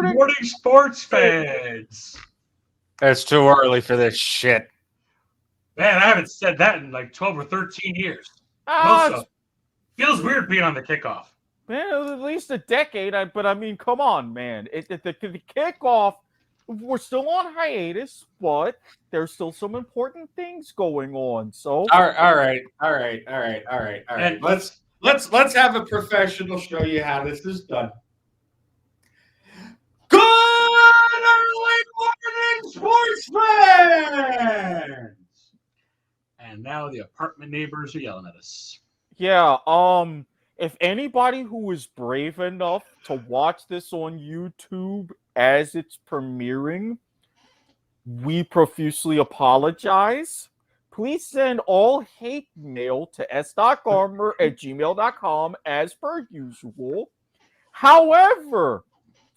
morning sports fans. It's too early for this shit. Man, I haven't said that in like 12 or 13 years. Feels weird being on the kickoff. Man, at least a decade. But I mean, come on, man. The kickoff, we're still on hiatus, but there's still some important things going on. So all right. Let's have a professional show you how this is done. Good early morning, sports fans! And now the apartment neighbors are yelling at us. Yeah, if anybody who is brave enough to watch this on YouTube as it's premiering, we profusely apologize. Please send all hate mail to s.garmer@gmail.com as per usual. However,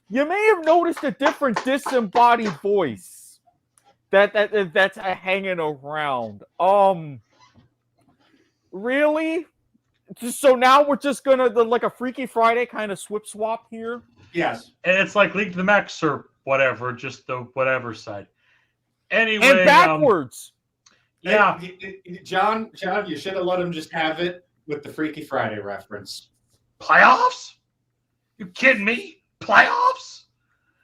you may have noticed a different disembodied voice that's hanging around. Really? So now we're just gonna like a Freaky Friday kind of swap here? Yes. And it's like League to the Max or whatever, just the whatever side. Anyway, and backwards. Yeah, John, you should have let him just have it with the Freaky Friday reference. Playoffs? You kidding me? Playoffs?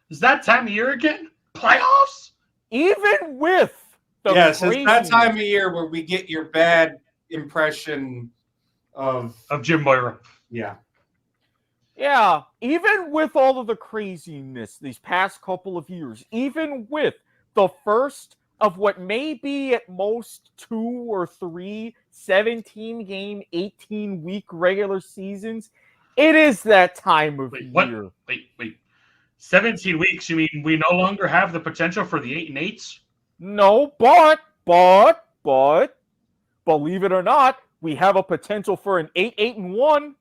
Is that time of year again? Playoffs? Even with the it's that time of year where we get your bad impression of Jim Moira. Yeah, even with all of the craziness these past couple of years, even with the first of what may be at most 2 or 3 17-game, 18-week regular seasons, it is that time of year. Wait. 17 weeks? You mean we no longer have the potential for the 8-8s? No, but believe it or not, we have a potential for an 8-8-1.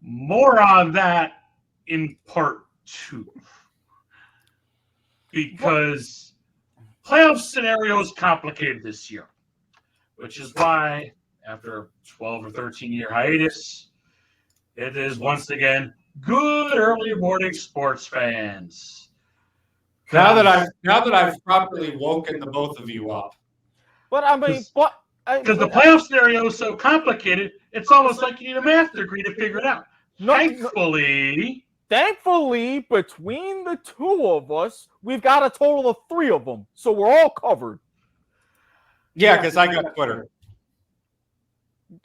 More on that in part 2. Because playoff scenario is complicated this year. Which is why, after a 12 or 13-year hiatus, it is once again good early morning sports fans. Now that I've properly woken the both of you up. But I mean, because the playoff scenario is so complicated, it's almost like you need a math degree to figure it out. Thankfully, between the two of us, we've got a total of 3 of them, so we're all covered. Yeah, because I got Twitter.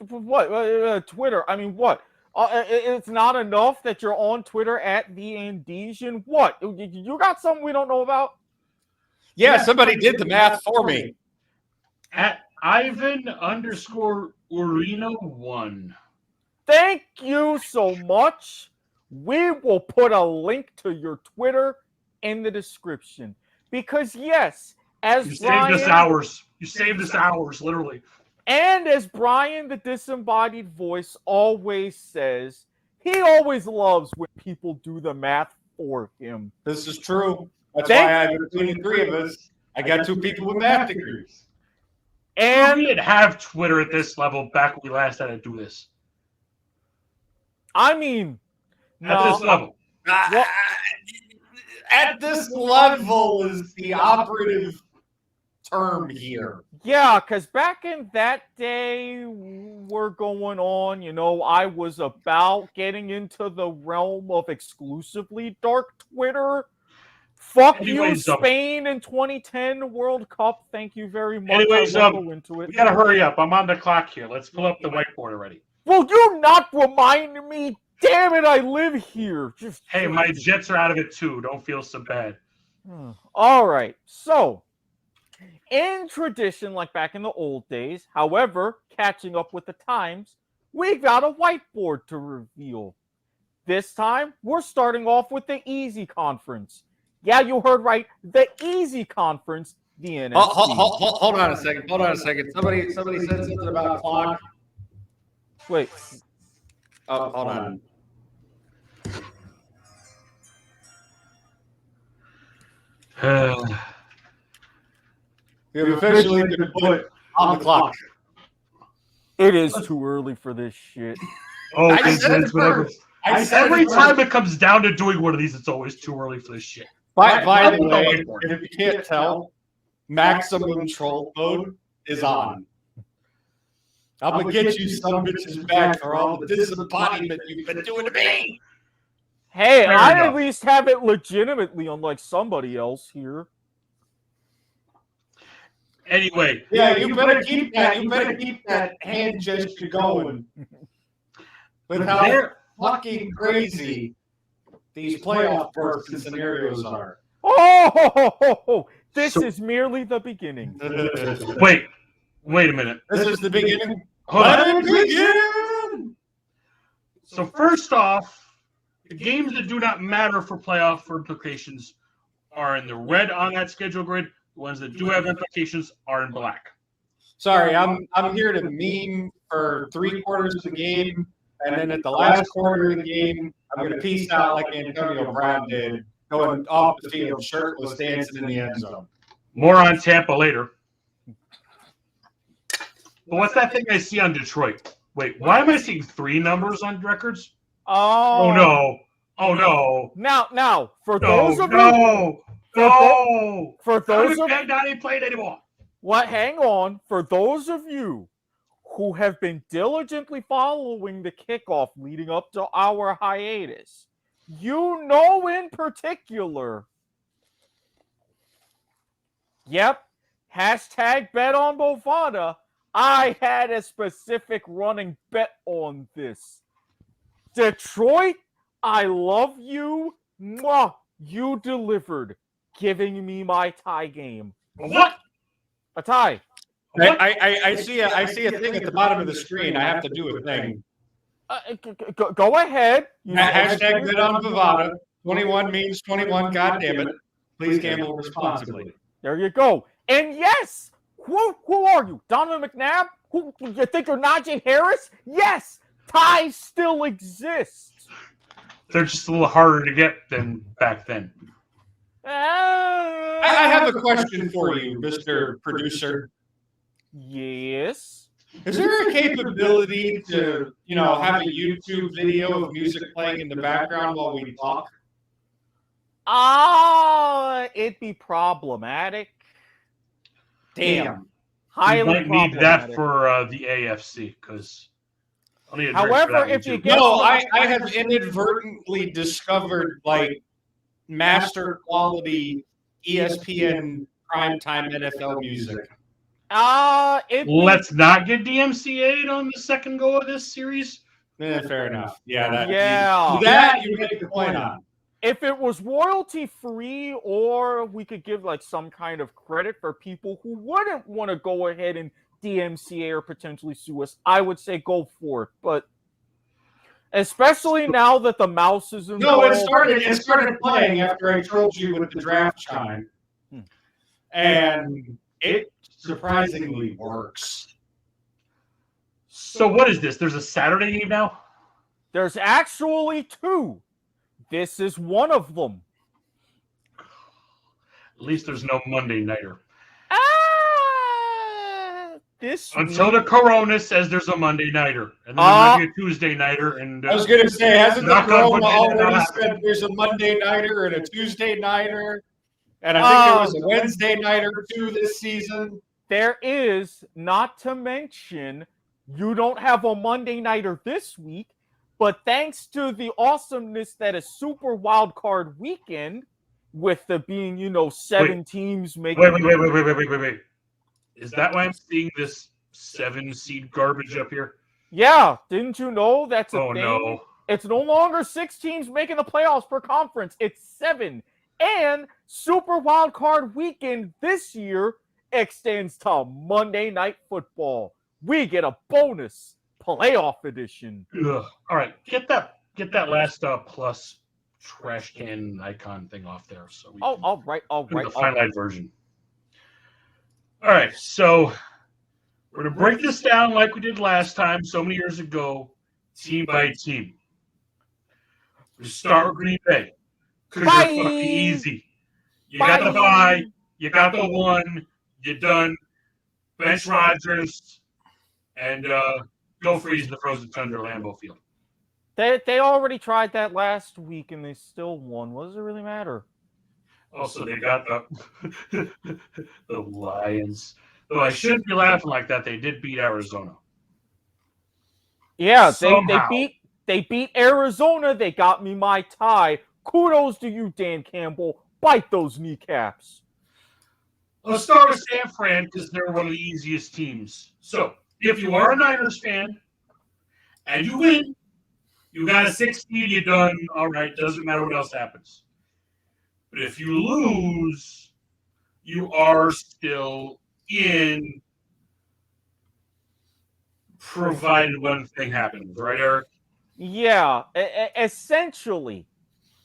What? Twitter? I mean, what? It's not enough that you're on Twitter at the Andesian. What? You got something we don't know about? Yeah, somebody did the math for me. At Ivan_Urino1. Thank you so much. We will put a link to your Twitter in the description. Because yes, as you Bryan... saved us hours. You saved us hours, literally. And as Bryan, the disembodied voice, always says, he always loves when people do the math for him. This is true. That's why between the 3 of us, I got 2 people with math degrees. And we didn't have Twitter at this level back when we last had to do this. I mean, this level. At this level is the operative term here. Yeah, because back in that day, we're going on, I was about getting into the realm of exclusively dark Twitter. Fuck you, Spain in 2010 World Cup. Thank you very much. Anyways, go into it. We gotta hurry up. I'm on the clock here. Let's pull up the whiteboard already. Will you not remind me? Damn it, I live here. Hey, my Jets are out of it too. Don't feel so bad. All right. So, in tradition, like back in the old days, however, catching up with the times, we got a whiteboard to reveal. This time, we're starting off with the Easy Conference. Yeah, you heard right. The Easy Conference, the NFC. Hold on a second. Somebody said something about a clock. Wait. Oh, hold on. We have officially been put on the clock. It is too early for this shit. Oh, Every time it comes down to doing one of these, it's always too early for this shit. By the way, if you can't tell, maximum troll mode is on. I'm going to get you some bitches back for all the disembodiment you've been doing to me. Hey, Fair I enough. at least have it legitimately, unlike somebody else here. Anyway. Yeah, you better keep that. You better keep that hand gesture going. With how fucking crazy these playoff bursts and scenarios are. Oh, this is merely the beginning. Wait a minute. This is the beginning. Hold on. Let it begin! So first off, the games that do not matter for playoff implications are in the red on that schedule grid. The ones that do have implications are in black. Sorry, I'm here to meme for 3/4 of the game, and then at the last quarter of the game, I'm going to peace out like Antonio Brown did, going off the field, shirtless, dancing in the end zone. More on Tampa later. But what's that thing I see on Detroit? Wait, why am I seeing 3 numbers on records? Oh no. Oh no. Now, for those of you, for those of not even playing anymore. what? Hang on. For those of you who have been diligently following the kickoff leading up to our hiatus, you know in particular. Yep. Hashtag bet on Bovada. I had a specific running bet on this. Detroit, I love you. Mwah, you delivered, giving me my tie game. What? A tie. I see a thing at the bottom of the screen. I have to do a thing. Go ahead. Hashtag bet on Bovada. 21 means 21. God damn it! Please gamble responsibly. There you go. And yes, who are you, Donovan McNabb? Who you think you're Najee Harris? Yes, ties still exist. They're just a little harder to get than back then. I have a question for you, Mr. Producer. Yes. Is there a capability to, have a YouTube video of music playing in the background while we talk? It'd be problematic. Damn. Highly You might need that problematic. for the AFC because. However, if you get I have inadvertently discovered master quality ESPN primetime NFL music. Let's not get DMCA'd on the second go of this series. Fair enough. Yeah. That you make the point on. If it was royalty free, or we could give some kind of credit for people who wouldn't want to go ahead and DMCA or potentially sue us, I would say go for it. But especially now that the mouse is involved. No, it started playing after I trolled you with the draft chime. And it surprisingly works. So what is this? There's a Saturday game now? There's actually 2. This is one of them. At least there's no Monday nighter. Until the Corona says there's a Monday nighter, and then there might be a Tuesday nighter. And I was going to say, hasn't the knock on wood, Corona they did not already happen. said there's a Monday nighter and a Tuesday nighter? And I think there was a Wednesday nighter too this season. There is, not to mention, you don't have a Monday nighter this week, but thanks to the awesomeness that is Super Wild Card Weekend, with the being, 7 teams making. Wait. Is that why I'm seeing this 7-seed garbage up here? Yeah, didn't you know that's a thing? No. It's no longer 6 teams making the playoffs per conference. It's 7. And Super Wild Card Weekend this year extends to Monday Night Football. We get a bonus playoff edition. Ugh. All right, get that last plus trash can icon thing off there. So we can All right. do the finite version. All right, so we're going to break this down like we did last time so many years ago, team by team. We start with Green Bay because you're fucking easy. You got the bye, you got the 1, you're done. Bench Rodgers, and go freeze the frozen tundra Lambeau Field. They already tried that last week and they still won. What does it really matter? Also, they got the the Lions. Though I shouldn't be laughing like that. They did beat Arizona. Yeah, Somehow. they beat Arizona. They got me my tie. Kudos to you, Dan Campbell. Bite those kneecaps. Let's start with San Fran because they're one of the easiest teams. So, if you are a Niners fan and you win, you got a 6 seed, you're done. All right, doesn't matter what else happens. But if you lose, you are still in, provided one thing happens, right, Erik? Yeah, essentially,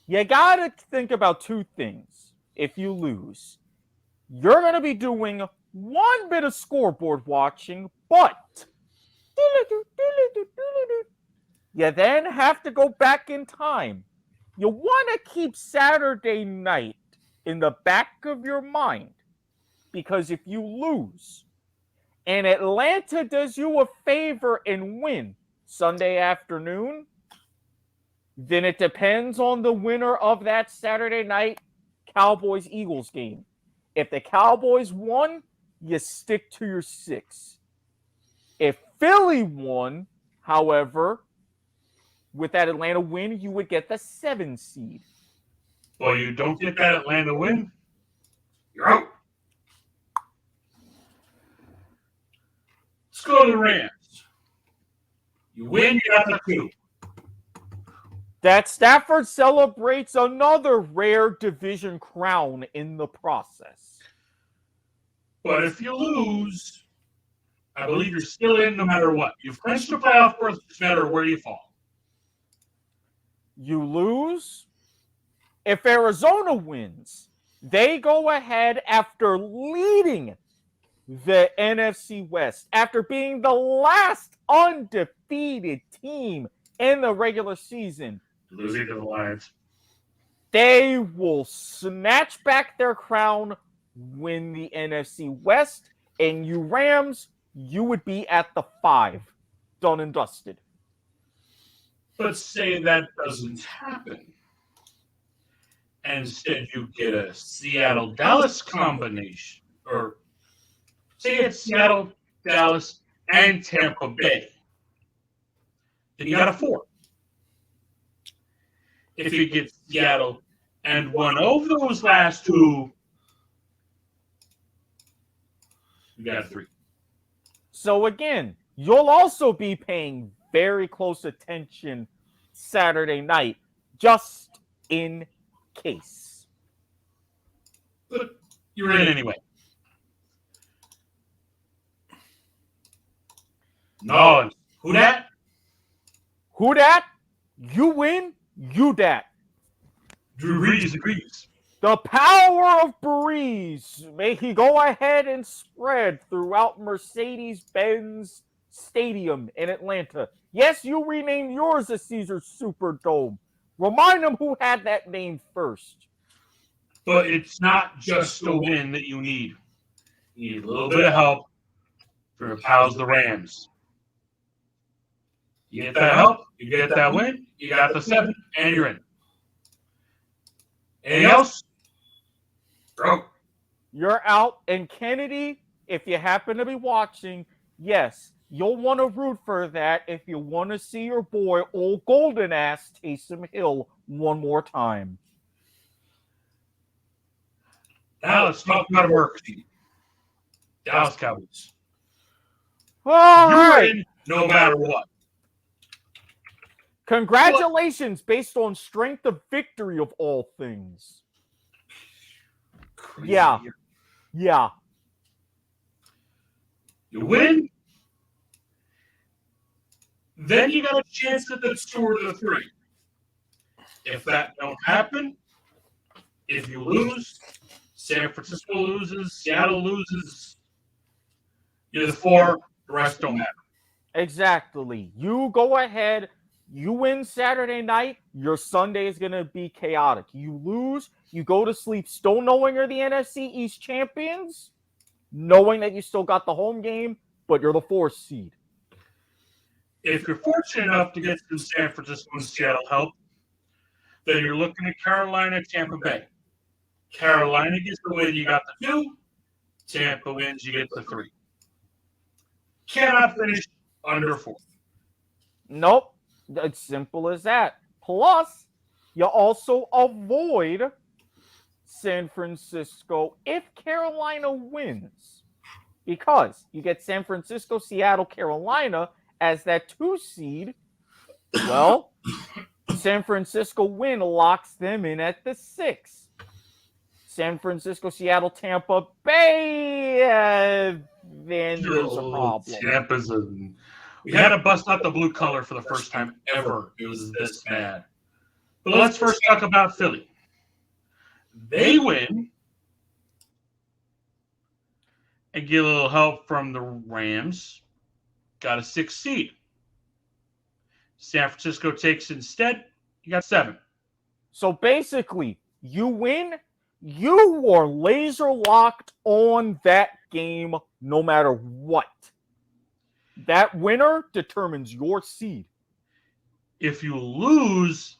you got to think about two things if you lose. You're going to be doing one bit of scoreboard watching, but you then have to go back in time. You want to keep Saturday night in the back of your mind because if you lose and Atlanta does you a favor and win Sunday afternoon, then it depends on the winner of that Saturday night Cowboys-Eagles game. If the Cowboys won, you stick to your 6. If Philly won, however, with that Atlanta win, you would get the 7 seed. Well, you don't get that Atlanta win, you're out. Let's go to the Rams. You win, you got the 2. That Stafford celebrates another rare division crown in the process. But if you lose, I believe you're still in no matter what. You've clinched the playoff berth no matter where you fall. You lose. If Arizona wins, they go ahead after leading the NFC West, after being the last undefeated team in the regular season. Losing to the Lions. They will snatch back their crown, win the NFC West, and you Rams, you would be at the 5, done and dusted. But say that doesn't happen. And instead you get a Seattle-Dallas combination. Or say it's Seattle, Dallas, and Tampa Bay. Then you got a 4. If you get Seattle and one of those last 2, you got a 3. So again, you'll also be paying very close attention Saturday night, just in case. But you're in anyway. No, who dat? Who dat? You win, you dat. Drew Brees agrees. The power of Brees. May he go ahead and spread throughout Mercedes-Benz Stadium in Atlanta. Yes, you renamed yours the Caesars Superdome. Remind them who had that name first. But it's not just a win that you need. You need a little bit of help from your pals, the Rams. You get that help, you get that win, you got the 7, and you're in. Anything else? Bro. You're out. And Kennedy, if you happen to be watching, yes, you'll want to root for that if you want to see your boy, old golden ass Taysom Hill, one more time. Now let's talk about America's team. Dallas Cowboys. All You're right. in no matter what. Congratulations, based on strength of victory of all things. Crazy Yeah. year. Yeah. You win, then you got a chance at the 2 or the 3. If that don't happen, if you lose, San Francisco loses, Seattle loses, you're the 4, the rest don't matter. Exactly. You go ahead. You win Saturday night, your Sunday is going to be chaotic. You lose, you go to sleep still knowing you're the NFC East champions, knowing that you still got the home game, but you're the 4th seed. If you're fortunate enough to get some San Francisco and Seattle help, then you're looking at Carolina, Tampa Bay. Carolina gets the win, you got the 2. Tampa wins, you get the 3. Cannot finish under 4. Nope. It's simple as that. Plus, you also avoid San Francisco if Carolina wins. Because you get San Francisco, Seattle, Carolina as that 2 seed. Well, San Francisco win locks them in at the 6. San Francisco, Seattle, Tampa Bay, then there's a problem. Tampa's we had to bust out the blue color for the first time ever. It was this bad. But let's first talk about Philly. They win and get a little help from the Rams. Got a 6 seed. San Francisco takes instead. You got 7. So basically, you win, you are laser locked on that game no matter what. That winner determines your seed. If you lose,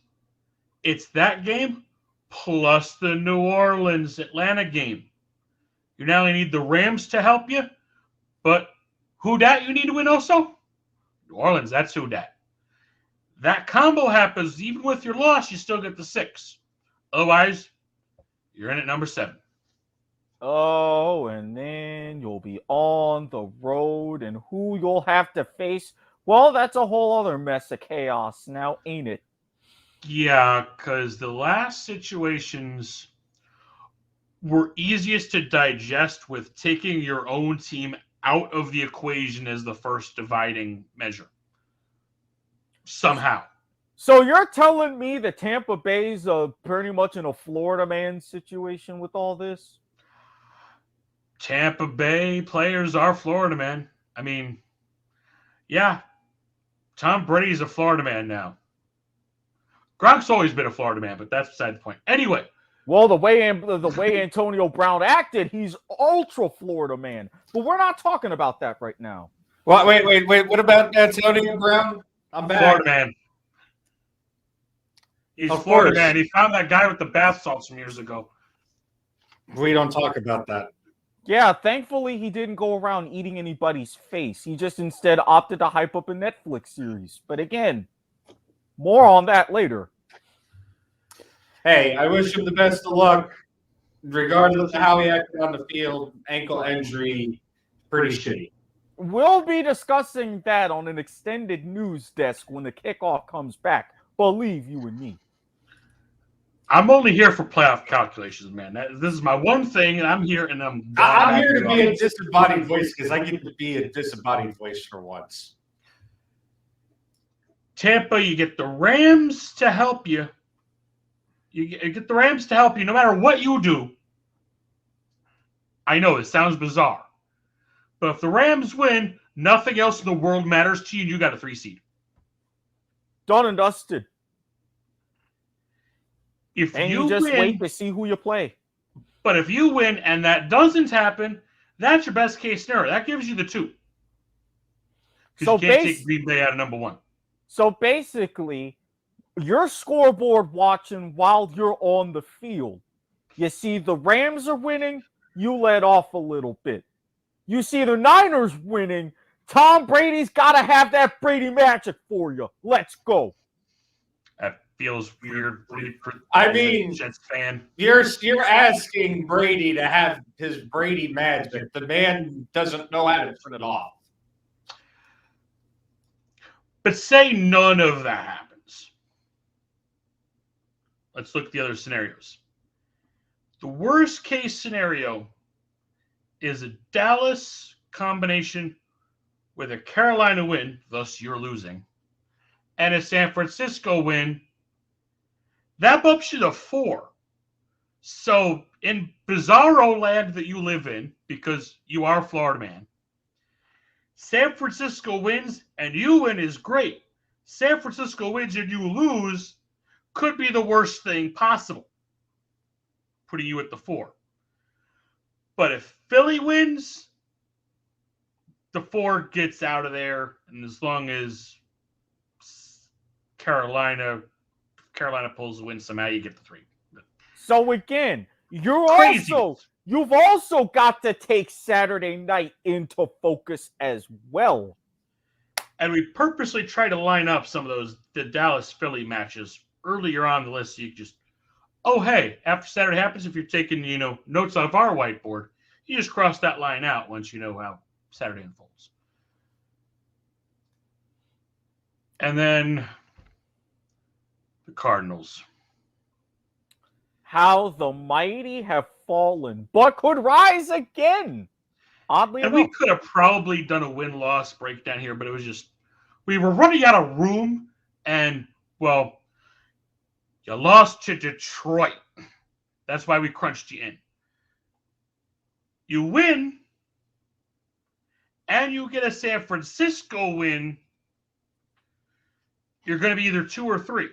it's that game plus the New Orleans-Atlanta game. You not only need the Rams to help you, but who dat you need to win also? New Orleans, that's who dat. That combo happens even with your loss, you still get the 6. Otherwise, you're in at number 7. Oh, and then you'll be on the road, and who you'll have to face, well, that's a whole other mess of chaos now, ain't it? Yeah, because the last situations were easiest to digest with taking your own team out of the equation as the first dividing measure. Somehow. So you're telling me that Tampa Bay's pretty much in a Florida man situation with all this? Tampa Bay players are Florida man. I mean, yeah, Tom Brady's a Florida man now. Gronk's always been a Florida man, but that's beside the point. Anyway. Well, the way Antonio Brown acted, he's ultra Florida man. But we're not talking about that right now. Well, wait. What about Antonio Brown? I'm back. Florida man. He's Of Florida course. man. He found that guy with the bath salts from years ago. We don't talk about that. Yeah, thankfully he didn't go around eating anybody's face. He just instead opted to hype up a Netflix series. But again, more on that later. Hey, I wish him the best of luck. Regardless of how he acted on the field, ankle injury, pretty shitty. We'll be discussing that on an extended news desk when the kickoff comes back. Believe you and me. I'm only here for playoff calculations, man. This is my one thing, and I'm here, and I'm here to be a disembodied voice because I get to be a disembodied voice for once. Tampa, you get the Rams to help you. You get the Rams to help you no matter what you do. I know it sounds bizarre. But if the Rams win, nothing else in the world matters to you, and you got a 3 seed. Done and dusted. If And you you just win, wait to see who you play. But if you win and that doesn't happen, that's your best case scenario. That gives you the 2. Because So you can't take Green Bay out of number 1. So basically, you're scoreboard watching while you're on the field. You see the Rams are winning, you let off a little bit. You see the Niners winning, Tom Brady's got to have that Brady magic for you. Let's go. That feels weird. I mean, Jets fan. You're asking Brady to have his Brady magic. The man doesn't know how to turn it off. But say none of that happens. Let's look at the other scenarios. The worst case scenario is a Dallas combination with a Carolina win, thus you're losing, and a San Francisco win. That bumps you to 4. So in bizarro land that you live in, because you are a Florida man, San Francisco wins and you win is great. San Francisco wins and you lose could be the worst thing possible, putting you at the 4. But if Philly wins, the 4 gets out of there, and as long as Carolina pulls the win somehow, you get the 3. So again, Crazy. you've also got to take Saturday night into focus as well. And we purposely try to line up some of the Dallas-Philly matches earlier on the list. So you just, hey, after Saturday happens, if you're taking, notes off our whiteboard, you just cross that line out once you know how Saturday unfolds. And then the Cardinals. How the mighty have fallen, but could rise again. Oddly And enough. we could have probably done a win-loss breakdown here, but it was just, we were running out of room, and, well, you lost to Detroit. That's why we crunched you in. You win, and you get a San Francisco win, you're going to be either 2 or 3.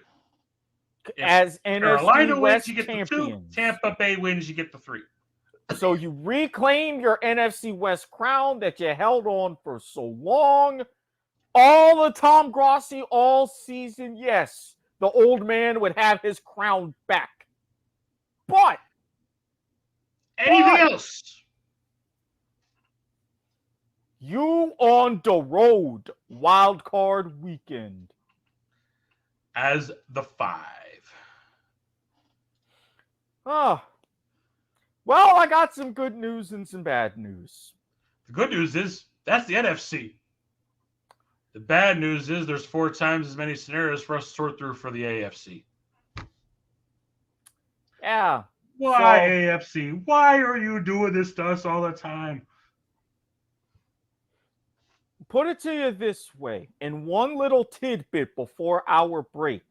As Carolina NFC wins, West you get the 2. champions. Tampa Bay wins, you get the 3. So you reclaim your NFC West crown that you held on for so long. All the Tom Grossi all season, yes, the old man would have his crown back. But anything else? You on the road, wild card weekend. As the 5. Well, I got some good news and some bad news. The good news is that's the NFC. The bad news is there's 4 times as many scenarios for us to sort through for the AFC. Yeah. Why, AFC? Why are you doing this to us all the time? Put it to you this way, in one little tidbit before our break.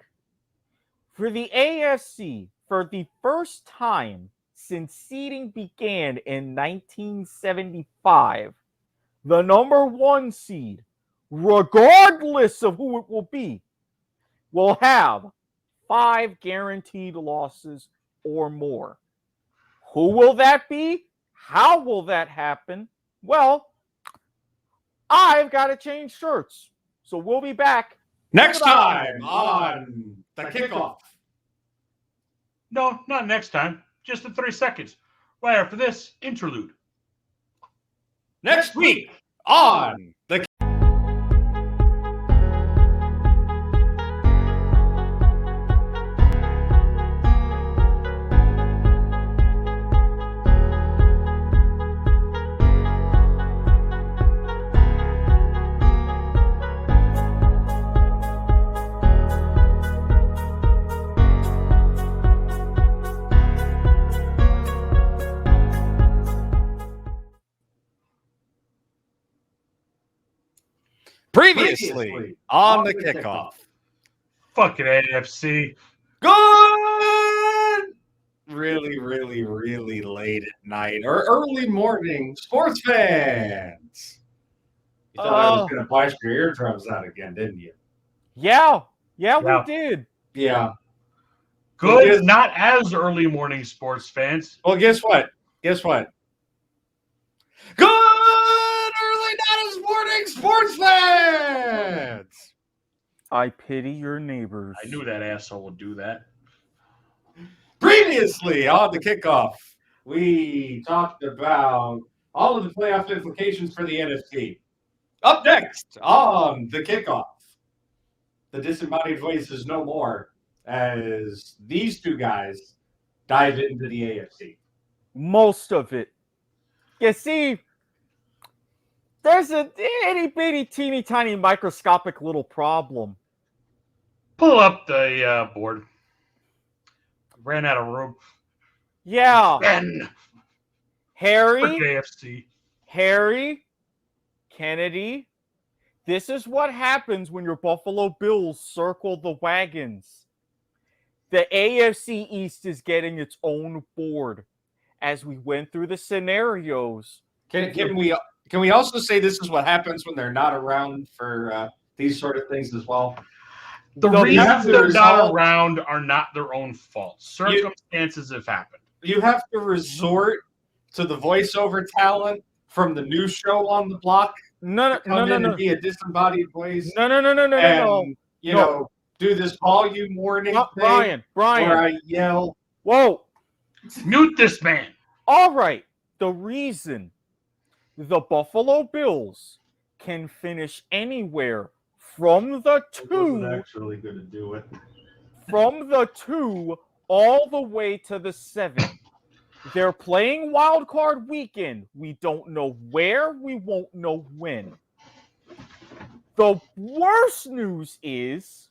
For the AFC, for the first time since seeding began in 1975, the number 1 seed, regardless of who it will be, will have 5 guaranteed losses or more. Who will that be? How will that happen? Well, I've got to change shirts. So we'll be back Next time on the Kickoff. No, not next time. Just in 30 seconds. Right after this interlude. Next week on the Previously on the Kickoff. Fucking AFC. Good! Really, really, really late at night or early morning, sports fans. You thought I was going to blast your eardrums out again, didn't you? Yeah, we Yeah. did. Yeah. Good, Well, not as early morning sports fans. Well, guess what? Good early not as morning sports fans. I pity your neighbors. I knew that asshole would do that. Previously on the Kickoff, we talked about all of the playoff implications for the NFC. Up next on the Kickoff, the disembodied voice is no more as these 2 guys dive into the AFC. Most of it. You see, there's a itty bitty teeny tiny microscopic little problem. Pull up the board. Ran out of room. Yeah. Ben. Harry, AFC. Kennedy, this is what happens when your Buffalo Bills circle the wagons. The AFC East is getting its own board. As we went through the scenarios. Can we also say this is what happens when they're not around for these sort of things as well? The reasons they're not around are not their own fault. Circumstances have happened. You have to resort to the voiceover talent from the new show on the block. No. Be a disembodied voice. No. You know, do this volume warning thing Bryan. where I yell. Whoa. Mute this man. All right. The reason the Buffalo Bills can finish anywhere from the two, actually going to do it. from the 2 all the way to the 7. They're playing wild card weekend. We don't know where, we won't know when. The worst news is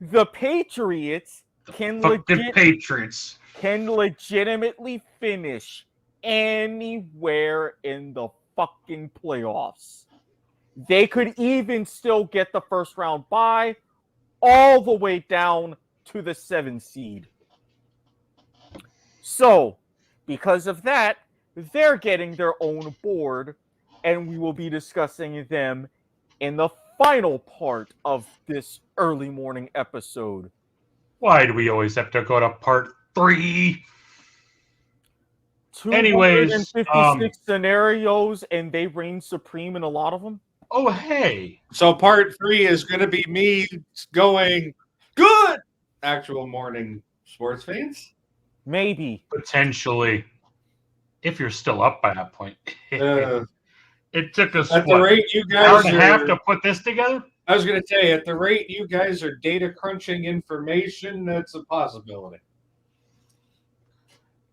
the Patriots can Patriots can legitimately finish anywhere in the fucking playoffs. They could even still get the first round bye all the way down to the 7 seed. So, because of that, they're getting their own board, and we will be discussing them in the final part of this early morning episode. Why do we always have to go to part 3? 256 scenarios, and they reign supreme in a lot of them. Oh, hey. So part 3 is going to be me going, good! Actual morning sports fans? Maybe. Potentially. If you're still up by that point. It took us, at the rate you guys hour and a half to put this together? I was going to say, at the rate you guys are data crunching information, that's a possibility.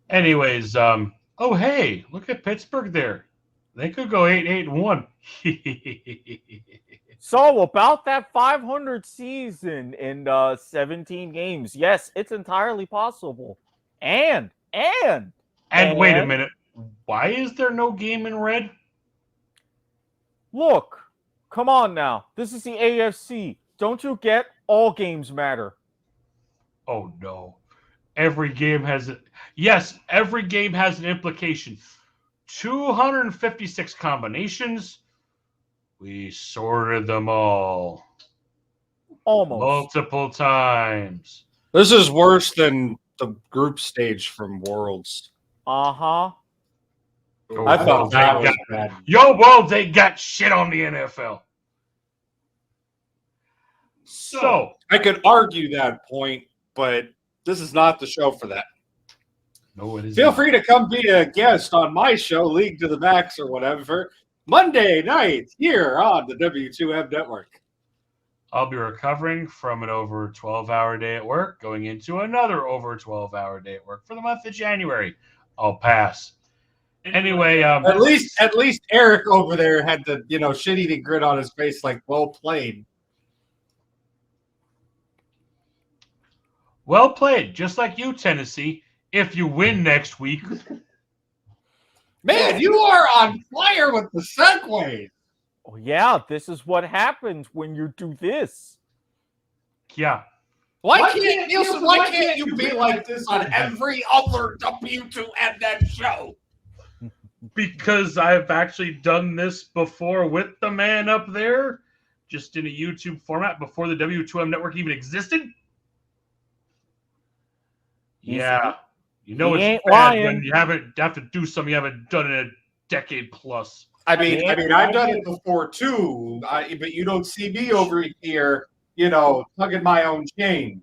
Anyways, oh, hey, look at Pittsburgh there. They could go 8-1. So, about that 500 season in 17 games, yes, it's entirely possible. And wait a minute. Why is there no game in red? Look, come on now. This is the AFC. Don't you get? All games matter. Oh, no. Every game has an implication. 256 combinations. We sorted them all. Almost. Multiple times. This is worse than the group stage from Worlds. Uh-huh. I thought that was bad. Yo, Worlds ain't got shit on the NFL. So I could argue that point, but this is not the show for that. No, it isn't. Feel free to come be a guest on my show, League to the Max or whatever, Monday night here on the W2M Network. I'll be recovering from an over 12-hour day at work, going into another over 12-hour day at work for the month of January. I'll pass. Anyway, at least Erik over there had the shit-eating grin on his face, like, well played. Well played, just like you, Tennessee. If you win next week, man, you are on fire with the segues. Oh, yeah, this is what happens when you do this. Yeah. Why can't you be like this on every other W2M show? Because I've actually done this before with the man up there, just in a YouTube format before the W2M network even existed. Yeah. You know it's bad when you have to do something you haven't done in a decade plus. I mean, I've done it before too, but you don't see me over here, tugging my own chain.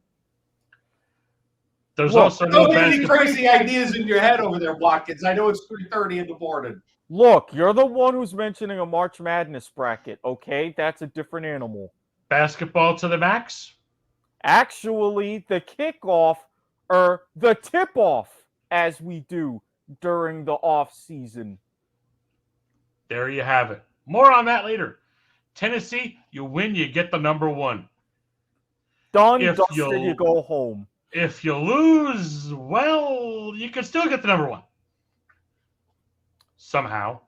There's also no any crazy ideas in your head over there, Watkins. I know it's 3:30 in the morning. Look, you're the one who's mentioning a March Madness bracket, okay? That's a different animal. Basketball to the max? Actually, the kickoff, or the tip-off, as we do during the off-season. There you have it. More on that later. Tennessee, you win, you get the number 1. Done, dusted, you go home. If you lose, well, you can still get the number 1. Somehow.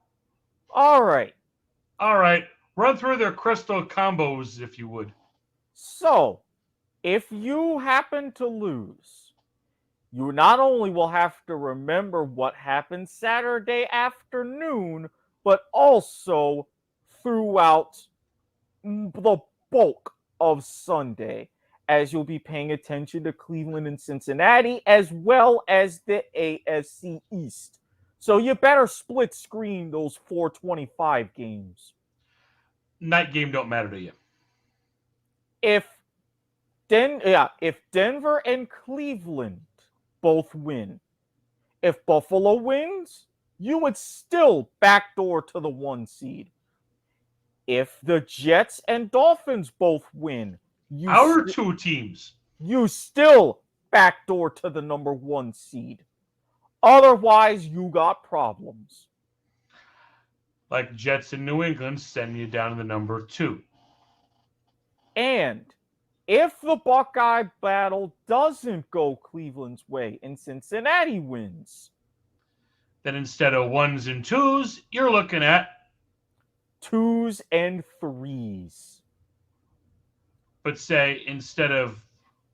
All right. Run through their crystal combos, if you would. So, if you happen to lose, you not only will have to remember what happened Saturday afternoon, but also throughout the bulk of Sunday, as you'll be paying attention to Cleveland and Cincinnati, as well as the AFC East. So you better split screen those 425 games. Night game don't matter to you. If Denver and Cleveland both win, if Buffalo wins, you would still backdoor to the 1 seed. If the Jets and Dolphins both win, Our 2 teams. you still backdoor to the number 1 seed. Otherwise, you got problems. Like Jets in New England send you down to the number 2. And if the Buckeye battle doesn't go Cleveland's way and Cincinnati wins, then instead of 1s and 2s, you're looking at 2s and 3s. But say instead of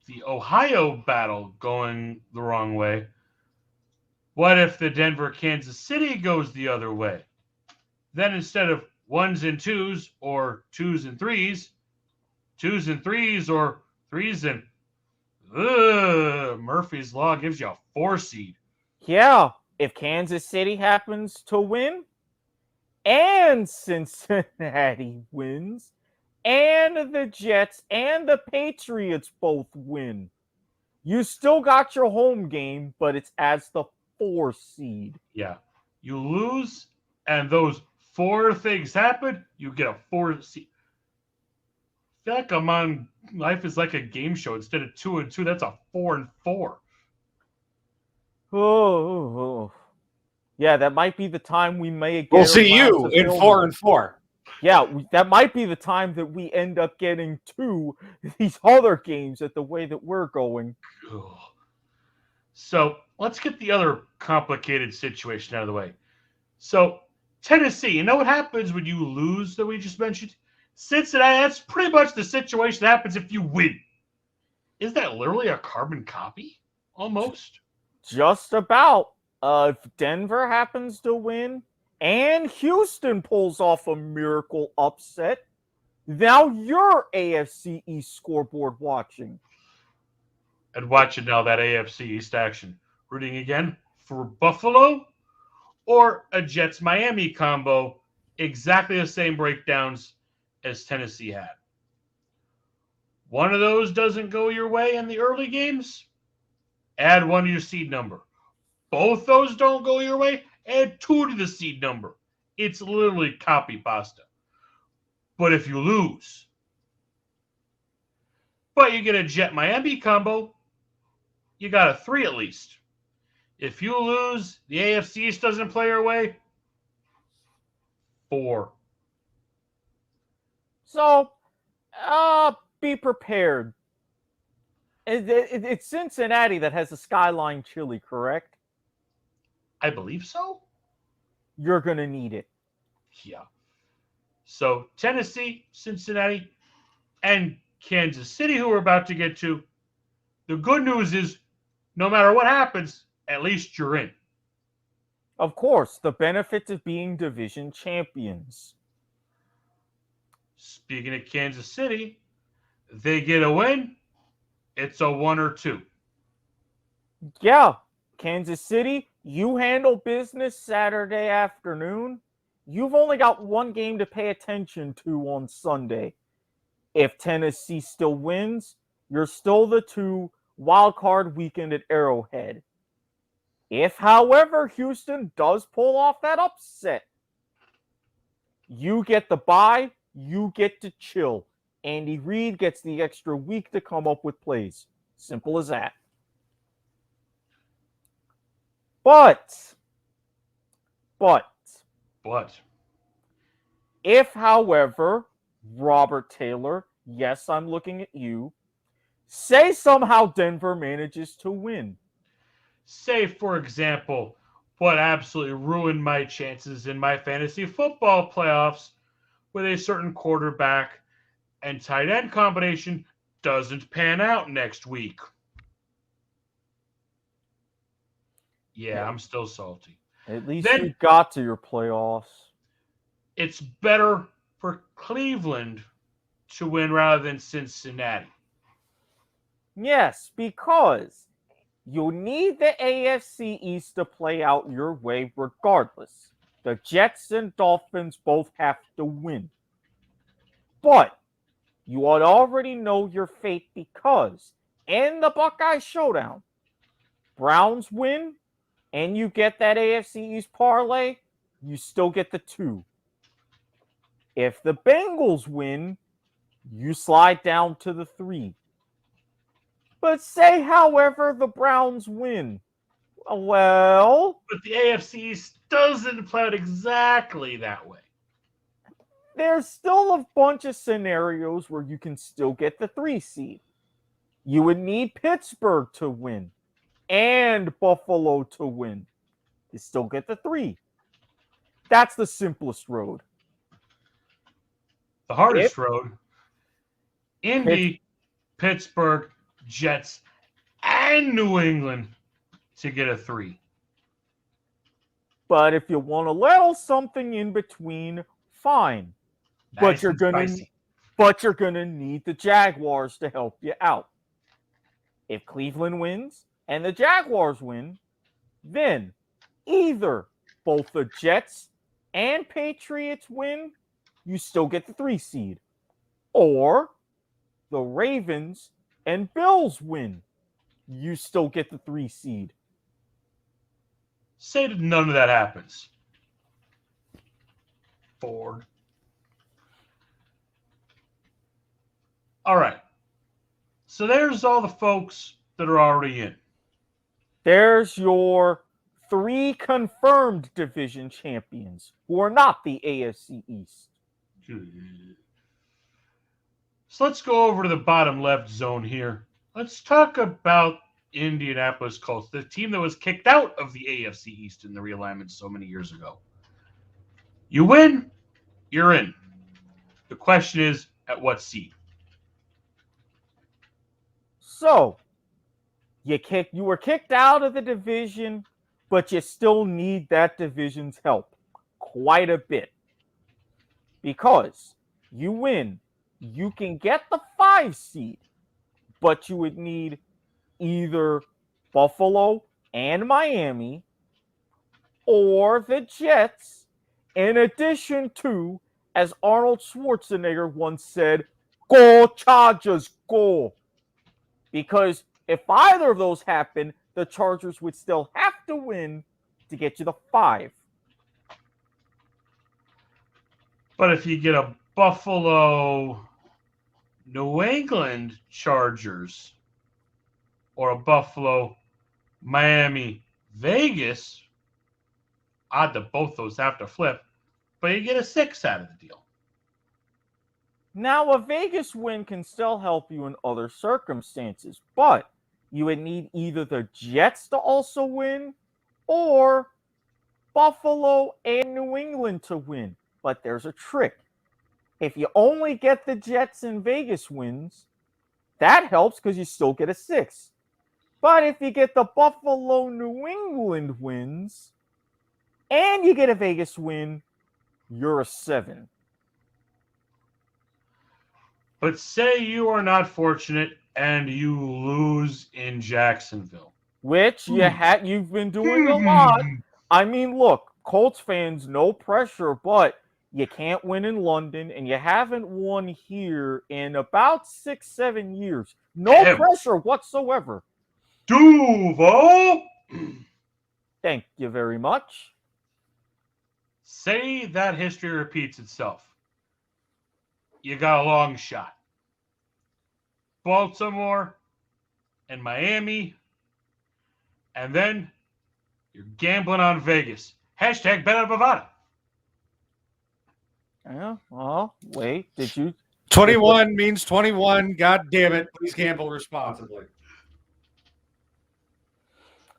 the Ohio battle going the wrong way, what if the Denver-Kansas City goes the other way? Then instead of 1s and 2s or 2s and 3s, 2s and 3s or 3s and Murphy's Law gives you a 4 seed. Yeah, if Kansas City happens to win and Cincinnati wins and the Jets and the Patriots both win, you still got your home game, but it's as the 4 seed. Yeah. You lose and those 4 things happen, you get a 4 seed. I feel like I'm on Life is Like a Game Show. Instead of 2 and 2, that's a 4 and 4. Oh. Yeah, that might be the time we may get. We'll see you in 4 and 4. Yeah, that might be the time that we end up getting to these other games at the way that we're going. So let's get the other complicated situation out of the way. So Tennessee, you know what happens when you lose that we just mentioned? Cincinnati, that's pretty much the situation that happens if you win. Is that literally a carbon copy? Almost. Just about. If Denver happens to win and Houston pulls off a miracle upset, now you're AFC East scoreboard watching. And watching now that AFC East action. Rooting again for Buffalo or a Jets-Miami combo. Exactly the same breakdowns as Tennessee had. One of those doesn't go your way in the early games, add 1 to your seed number. Both those don't go your way, add 2 to the seed number. It's literally copy pasta. But if you lose, but you get a Jet-Miami combo, you got a 3 at least. If you lose, the AFC East doesn't play your way, 4. So, be prepared. It's Cincinnati that has the Skyline chili, correct? I believe so. You're going to need it. Yeah. So Tennessee, Cincinnati, and Kansas City, who we're about to get to, the good news is no matter what happens, at least you're in. Of course, the benefits of being division champions. Speaking of Kansas City, they get a win, it's a 1 or 2. Yeah, Kansas City, you handle business Saturday afternoon. You've only got 1 game to pay attention to on Sunday. If Tennessee still wins, you're still the 2 wild card weekend at Arrowhead. If, however, Houston does pull off that upset, you get the bye, you get to chill. Andy Reid gets the extra week to come up with plays. Simple as that. But, if, however, Robert Taylor, yes, I'm looking at you, say somehow Denver manages to win. Say, for example, what absolutely ruined my chances in my fantasy football playoffs with a certain quarterback and tight end combination doesn't pan out next week. Yeah, I'm still salty. At least you got to your playoffs. It's better for Cleveland to win rather than Cincinnati. Yes, because you need the AFC East to play out your way regardless. The Jets and Dolphins both have to win. But you would already know your fate because in the Buckeye Showdown, Browns win and you get that AFC East parlay, you still get the 2. If the Bengals win, you slide down to the 3. But say, however, the Browns win. Well, but the AFC East doesn't play out exactly that way. There's still a bunch of scenarios where you can still get the 3 seed. You would need Pittsburgh to win and Buffalo to win. You still get the 3. That's the simplest road. The hardest road, Indy, Pittsburgh, Jets, and New England to get a 3. But if you want a little something in between, fine. Nice and spicy. But you're gonna need the Jaguars to help you out. If Cleveland wins and the Jaguars win, then either both the Jets and Patriots win, you still get the 3 seed. Or the Ravens and Bills win, you still get the 3 seed. Say that none of that happens. Ford. All right. So there's all the folks that are already in. There's your 3 confirmed division champions who are not the AFC East. So let's go over to the bottom left zone here. Let's talk about Indianapolis Colts, the team that was kicked out of the AFC East in the realignment so many years ago. You win, you're in. The question is, at what seed? So, you were kicked out of the division, but you still need that division's help quite a bit. Because you win, you can get the 5 seed, but you would need either Buffalo and Miami or the Jets, in addition to, as Arnold Schwarzenegger once said, "Go Chargers, go." Because if either of those happen, the Chargers would still have to win to get you the 5. But if you get a Buffalo, New England Chargers, or a Buffalo, Miami, Vegas, odd that both those have to flip, but you get a 6 out of the deal. Now, a Vegas win can still help you in other circumstances, but you would need either the Jets to also win or Buffalo and New England to win. But there's a trick. If you only get the Jets and Vegas wins, that helps because you still get a 6. But if you get the Buffalo, New England wins, and you get a Vegas win, you're a 7. But say you are not fortunate and you lose in Jacksonville. Which you've been doing a lot. I mean, look, Colts fans, no pressure, but you can't win in London, and you haven't won here in about 6-7 years. No pressure whatsoever. Duval! Thank you very much. Say that history repeats itself. You got a long shot. Baltimore and Miami, and then you're gambling on Vegas. Hashtag bet on Bovada. Yeah, well, wait, did you? 21 means 21. God damn it. Please gamble responsibly.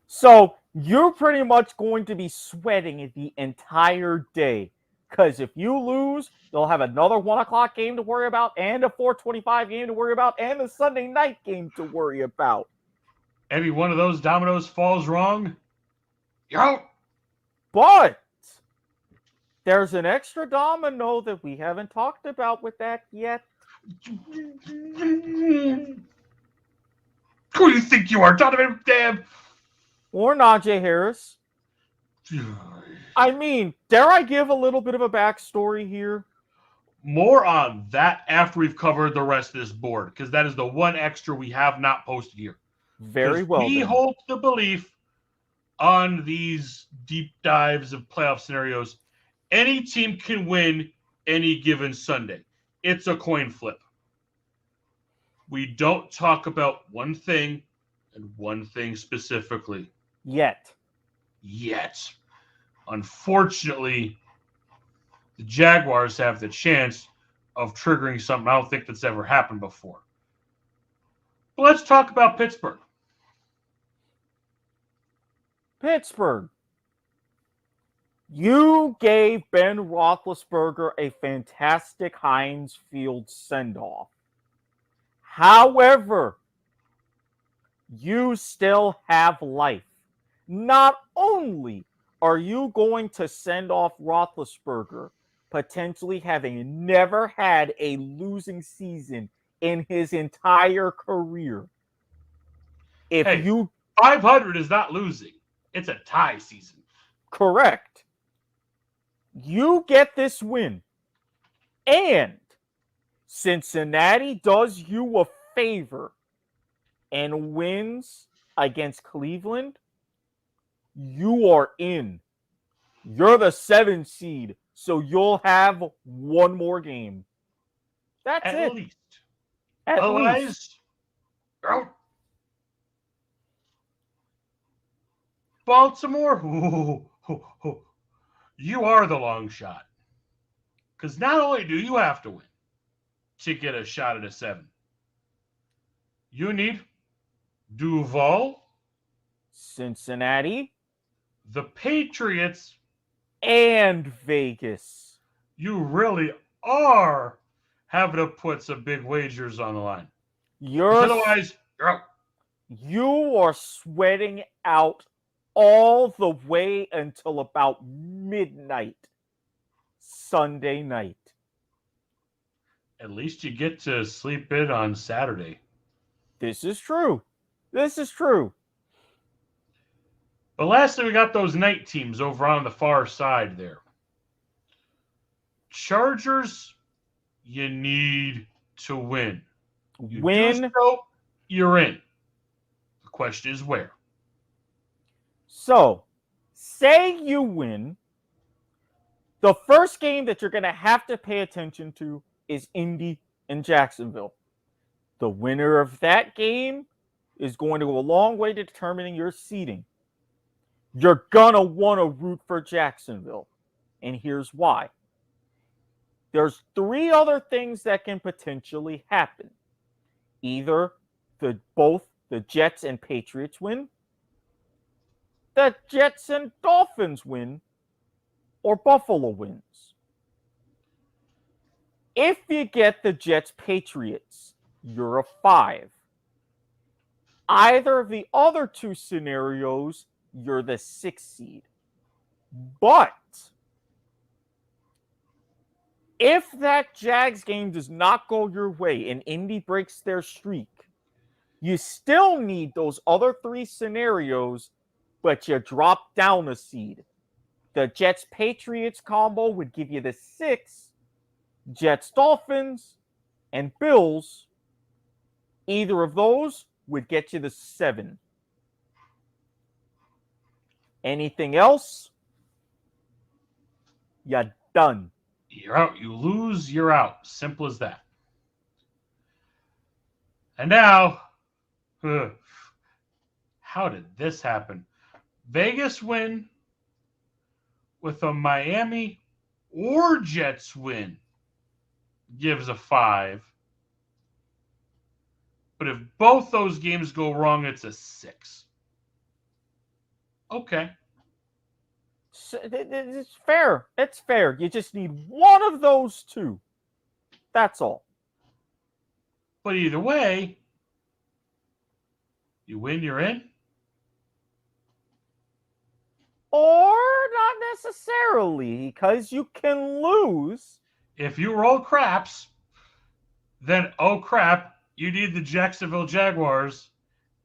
So you're pretty much going to be sweating it the entire day. Because if you lose, you'll have another 1 o'clock game to worry about, and a 4:25 game to worry about, and a Sunday night game to worry about. Every one of those dominoes falls wrong, you're out. But there's an extra domino that we haven't talked about with that yet. Who do you think you are, Donovan? Damn. Or Najee Harris. I mean, dare I give a little bit of a backstory here? More on that after we've covered the rest of this board, because that is the one extra we have not posted here. Very well. We then. hold the belief on these deep dives of playoff scenarios. Any team can win any given Sunday. It's a coin flip. We don't talk about one thing and one thing specifically. Yet. Unfortunately, the Jaguars have the chance of triggering something I don't think that's ever happened before. But let's talk about Pittsburgh. Pittsburgh. You gave Ben Roethlisberger a fantastic Heinz Field send-off. However, you still have life. Not only are you going to send off Roethlisberger, potentially having never had a losing season in his entire career. If Hey, you 500 is not losing. It's a tie season. correct, you get this win. And Cincinnati does you a favor and wins against Cleveland, you are in. You're the 7th seed, so you'll have one more game. That's At it. least. At Otherwise, least. you're out. Baltimore, you are the long shot. Because not only do you have to win to get a shot at a 7, you need Duval, Cincinnati, the Patriots. and Vegas. You really are having to put some big wagers on the line. Otherwise, you're out. You are sweating out all the way until about midnight Sunday night. At least you get to sleep in on Saturday. This is true. This is true. But lastly, we got those night teams over on the far side there. Chargers, you need to win. You Win. do so, you're in. The question is where. So, say you win. The first game that you're going to have to pay attention to is Indy and Jacksonville. The winner of that game is going to go a long way to determining your seeding. You're going to want to root for Jacksonville. And here's why. There's 3 other things that can potentially happen. Either both the Jets and Patriots win, the Jets and Dolphins win, or Buffalo wins. If you get the Jets-Patriots, you're a 5. Either of the other 2 scenarios, you're the 6th seed. But if that Jags game does not go your way and Indy breaks their streak, you still need those other 3 scenarios, but you drop down a seed. The Jets-Patriots combo would give you the 6. Jets-Dolphins and Bills, either of those would get you the 7. Anything else? You're done. You're out. You lose, you're out. Simple as that. And now, how did this happen? Vegas win with a Miami or Jets win gives a 5. But if both those games go wrong, it's a 6. Okay. It's fair. It's fair. You just need one of those 2. That's all. But either way, you win, you're in. Or not necessarily, because you can lose. If you roll craps, then oh crap, you need the Jacksonville Jaguars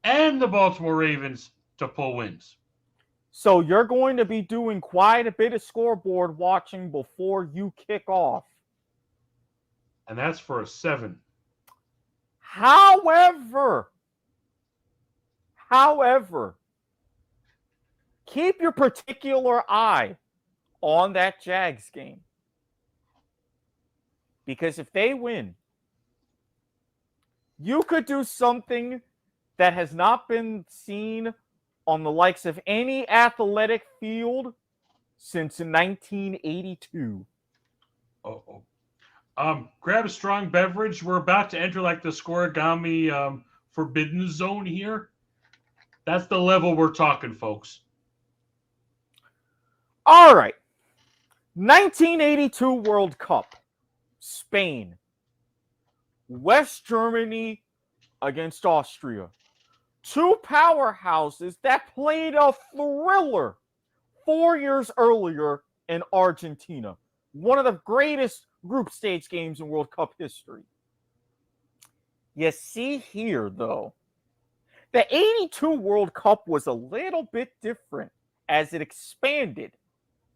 and the Baltimore Ravens to pull wins. So you're going to be doing quite a bit of scoreboard watching before you kick off. And that's for a 7. However, keep your particular eye on that Jags game. Because if they win, you could do something that has not been seen on the likes of any athletic field since 1982. Uh-oh. Grab a strong beverage. We're about to enter like the scoregami forbidden zone here. That's the level we're talking, folks. All right. 1982 World Cup. Spain. West Germany against Austria. Two powerhouses that played a thriller 4 years earlier in Argentina. One of the greatest group stage games in World Cup history. You see here, though, the 82 World Cup was a little bit different as it expanded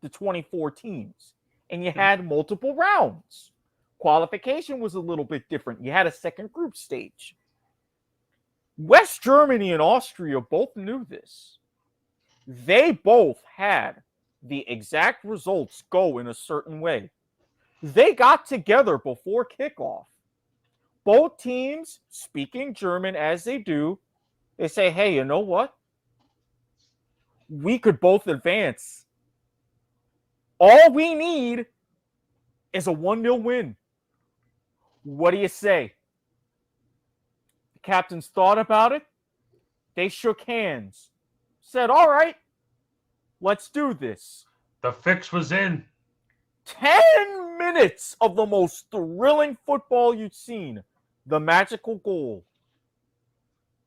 to 24 teams. And you had multiple rounds. Qualification was a little bit different. You had a second group stage. West Germany and Austria both knew this. They both had the exact results go in a certain way. They got together before kickoff. Both teams, speaking German as they do, they say, hey, you know what? We could both advance. All we need is a 1-0 win. What do you say? The captains thought about it. They shook hands. Said, all right, let's do this. The fix was in. 10 minutes of the most thrilling football you've seen. The magical goal.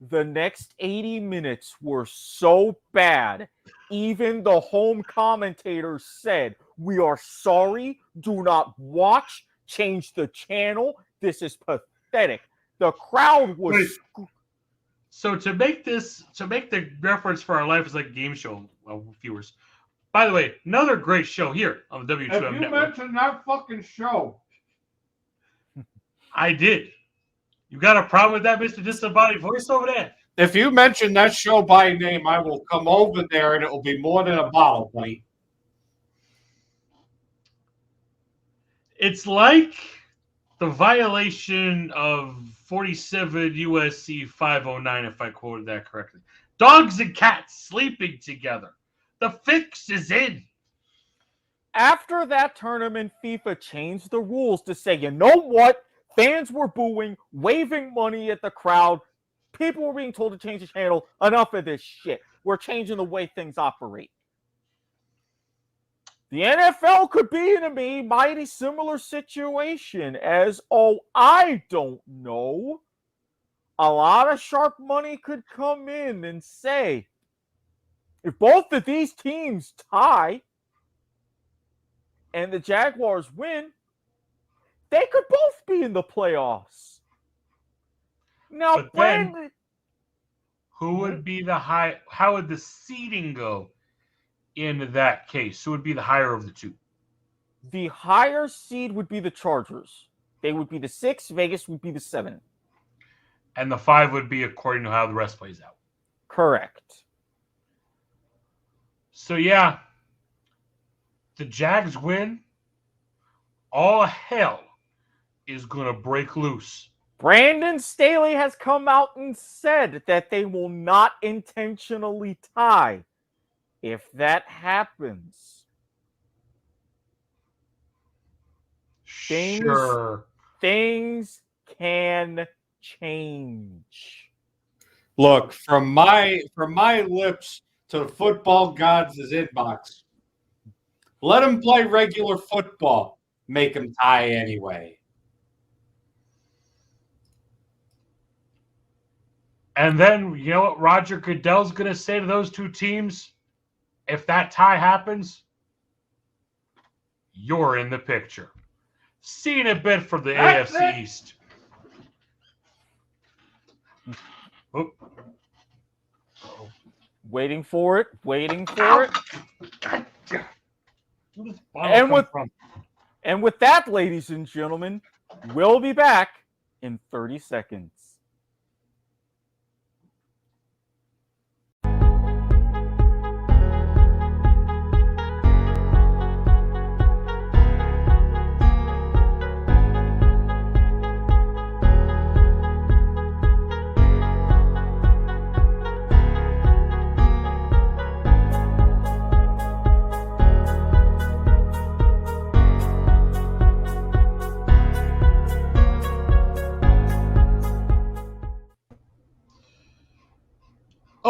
The next 80 minutes were so bad, even the home commentators said, we are sorry, do not watch, change the channel, this is pathetic. The crowd was... So to make the reference for our Life is Like a Game show viewers, by the way, another great show here on the W2M If you Network. mentioned that fucking show. I did. You got a problem with that, Mr. Disembodied Voice over there? If you mention that show by name, I will come over there and it will be more than a bottle, buddy. It's like the violation of 47 USC 509, if I quoted that correctly. Dogs and cats sleeping together. The fix is in. After that tournament, FIFA changed the rules to say, you know what? Fans were booing, waving money at the crowd. People were being told to change the channel. Enough of this shit. We're changing the way things operate. The NFL could be in a mighty similar situation as, I don't know. A lot of sharp money could come in and say, if both of these teams tie and the Jaguars win, they could both be in the playoffs. Now, but then, who would be the high? How would the seeding go in that case? Who would be the higher of the two? The higher seed would be the Chargers. They would be the 6. Vegas would be the 7. And the 5 would be according to how the rest plays out. Correct. So, yeah, the Jags win. All hell is going to break loose. Brandon Staley has come out and said that they will not intentionally tie. If that happens, things can change. Look, from my lips to the football gods' inbox. Let them play regular football. Make them tie anyway. And then, you know what Roger Goodell's going to say to those two teams? If that tie happens, you're in the picture. See in a bit for the AFC East. Oh. Waiting for it. And with that, ladies and gentlemen, We'll be back in 30 seconds.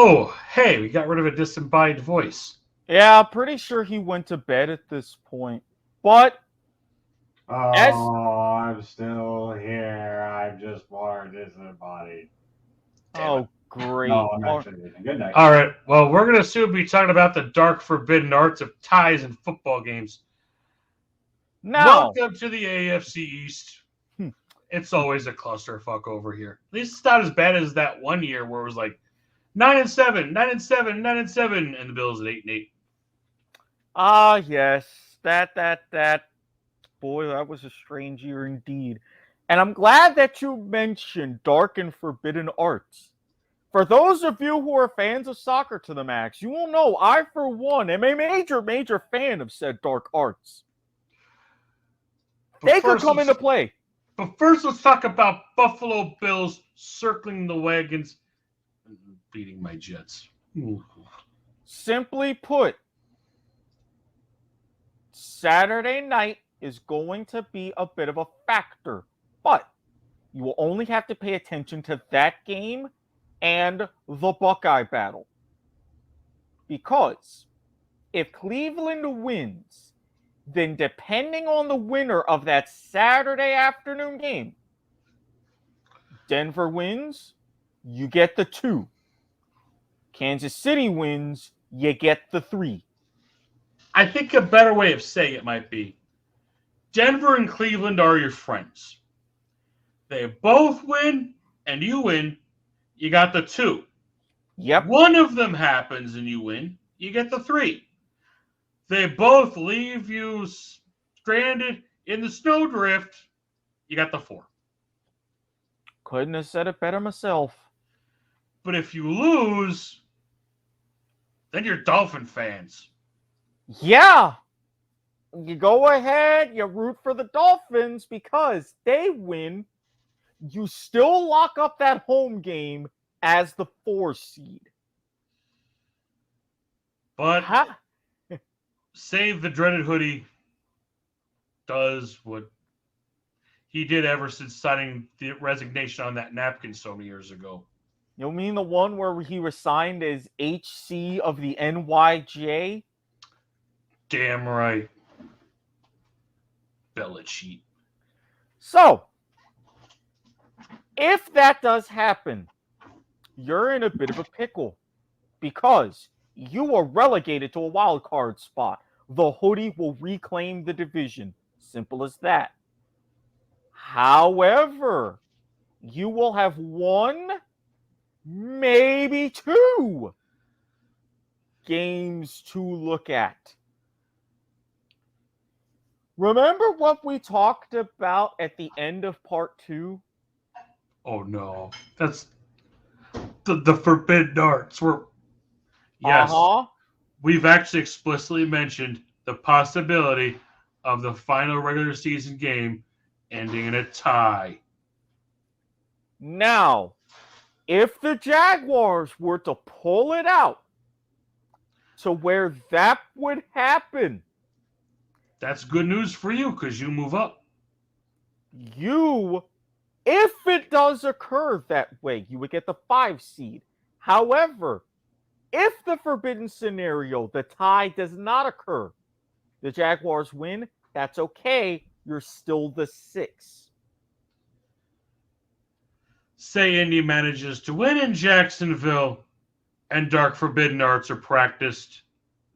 Oh, hey, we got rid of a disembodied voice. Yeah, pretty sure he went to bed at this point. But I'm still here. I'm just more disembodied. oh, great. No, I'm actually leaving. Good night. All right. Well, we're going to soon be talking about the dark forbidden arts of ties in football games. Now, Welcome to the AFC East. It's always a clusterfuck over here. At least it's not as bad as that one year where it was like 9-7, 9-7, 9-7, and the Bills at 8-8. yes, that. Boy, that was a strange year indeed. And I'm glad that you mentioned dark and forbidden arts. For those of you who are fans of soccer to the max, you will know I, for one, am a major fan of said dark arts. They could come into play. But first, let's talk about Buffalo Bills circling the wagons and beating my Jets. Ooh. Simply put, Saturday night is going to be a bit of a factor, but you will only have to pay attention to that game and the Buckeye battle. Because if Cleveland wins, then depending on the winner of that Saturday afternoon game, Denver wins, you get the 2. Kansas City wins, you get the 3. I think a better way of saying it might be Denver and Cleveland are your friends. They both win and you win, you got the 2. Yep. One of them happens and you win, you get the 3. They both leave you stranded in the snowdrift, you got the 4. Couldn't have said it better myself. But if you lose, then you're Dolphin fans. Yeah. You go ahead, you root for the Dolphins because they win. You still lock up that home game as the 4 seed. But Save the Dreaded Hoodie does what he did ever since signing the resignation on that napkin so many years ago. You mean the one where he resigned as HC of the NYJ? Damn right. Bellet sheet. So, if that does happen, you're in a bit of a pickle because you are relegated to a wild card spot. The Hoodie will reclaim the division. Simple as that. However, you will have 1, maybe 2 games to look at. Remember what we talked about at the end of part 2? Oh no. That's the forbidden arts. Yes. We've actually explicitly mentioned the possibility of the final regular season game ending in a tie. Now, if the Jaguars were to pull it out to where that would happen, that's good news for you because you move up. If it does occur that way, you would get the 5 seed. However, if the forbidden scenario, the tie does not occur, the Jaguars win, that's okay. You're still the 6. Say Indy manages to win in Jacksonville and Dark Forbidden Arts are practiced,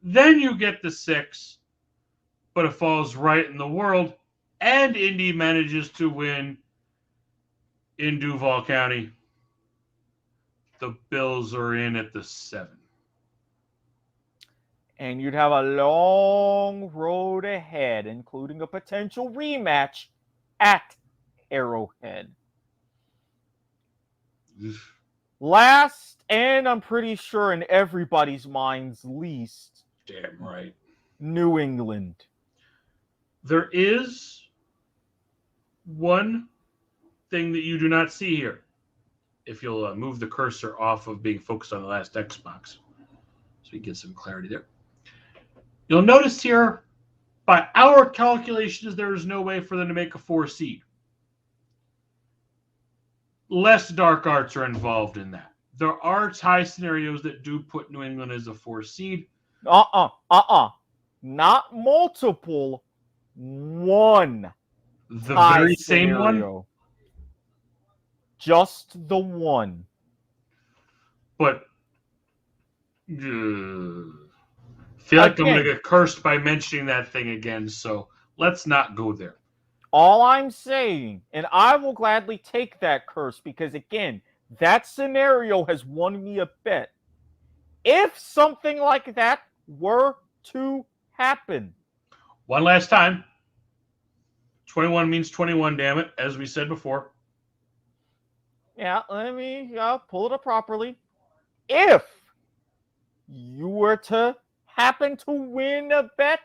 then you get the 6. But it falls right in the world, and Indy manages to win in Duval County. The Bills are in at the 7. And you'd have a long road ahead, including a potential rematch at Arrowhead. Last, and I'm pretty sure in everybody's minds least, Damn right. New England. There is one thing that you do not see here. If you'll move the cursor off of being focused on the last Xbox, so we get some clarity there. You'll notice here, by our calculations, there is no way for them to make a 4 seed. Less dark arts are involved in that. There are tie scenarios that do put New England as a 4 seed. Not multiple. One. The tie very same scenario. one. Just the one. But feel like I'm going to get cursed by mentioning that thing again, so let's not go there. All I'm saying, and I will gladly take that curse because, again, that scenario has won me a bet. If something like that were to happen. One last time. 21 means 21, damn it, as we said before. Yeah, let me pull it up properly. If you were to happen to win a bet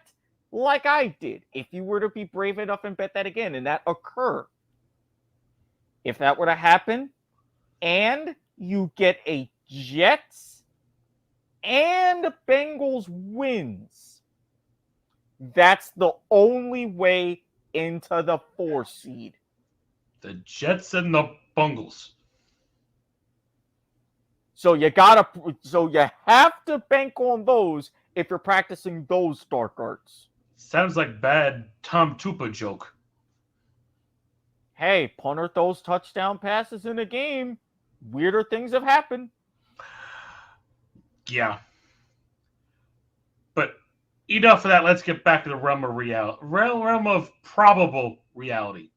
like I did, if you were to be brave enough and bet that again, and that occur, if that were to happen, and you get a Jets and Bengals wins, that's the only way into the 4 seed. The Jets and the Bungles. So you have to bank on those if you're practicing those dark arts. Sounds like bad Tom Tupa joke. Hey, punter throws touchdown passes in a game. Weirder things have happened. Yeah. But enough of that. Let's get back to the realm of reality. Realm of probable reality.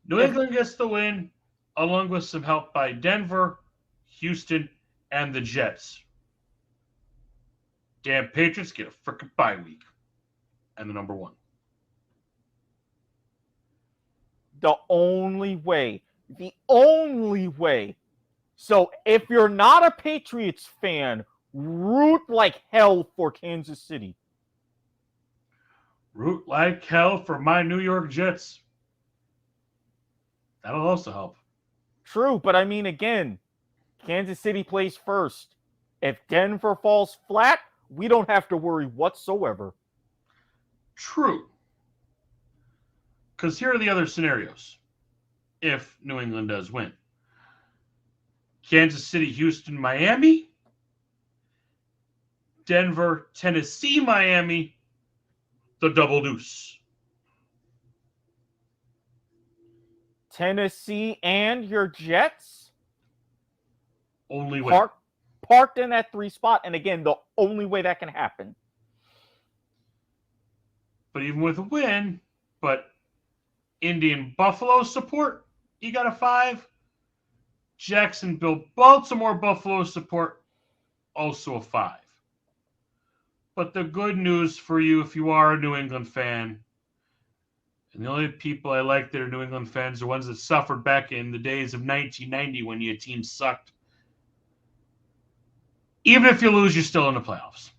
New England gets the win, along with some help by Denver, Houston, and the Jets. Damn Patriots get a freaking bye week. And the number 1. The only way. So if you're not a Patriots fan, root like hell for Kansas City. Root like hell for my New York Jets. That'll also help. True, but I mean, again, Kansas City plays first. If Denver falls flat, we don't have to worry whatsoever. True. Because here are the other scenarios. If New England does win. Kansas City, Houston, Miami. Denver, Tennessee, Miami. The double deuce. Tennessee and your Jets? Only way. Parked in that 3 spot. And again, the only way that can happen. But even with a win, Indy and Buffalo support, you got a 5. Jacksonville, Baltimore, Buffalo support, also a 5. But the good news for you, if you are a New England fan, and the only people I like that are New England fans are ones that suffered back in the days of 1990 when your team sucked. Even if you lose, you're still in the playoffs.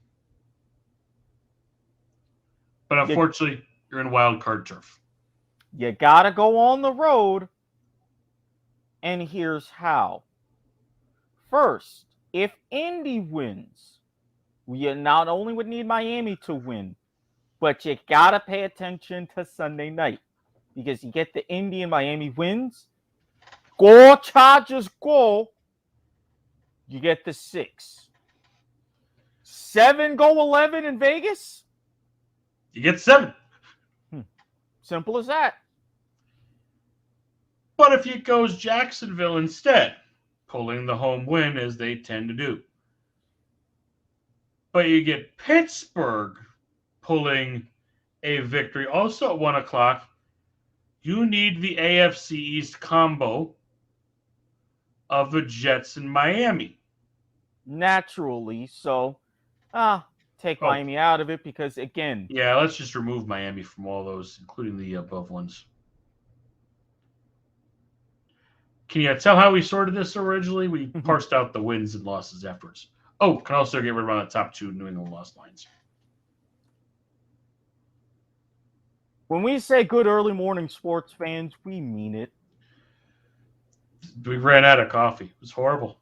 But unfortunately, you're in wild card turf. You got to go on the road. And here's how. First, if Indy wins, you not only would need Miami to win, but you got to pay attention to Sunday night. Because you get the Indy and Miami wins. Go Chargers, go. You get the 6. 7 go 11 in Vegas. You get 7. Simple as that. But if it goes Jacksonville instead, pulling the home win as they tend to do. But you get Pittsburgh pulling a victory also at 1 o'clock. You need the AFC East combo of the Jets and Miami. Naturally. So, take Miami out of it because, again. Yeah, let's just remove Miami from all those, including the above ones. Can you tell how we sorted this originally? We parsed out the wins and losses afterwards. Oh, can also get rid of the top 2 New England loss lines. When we say good early morning sports fans, we mean it. We ran out of coffee. It was horrible.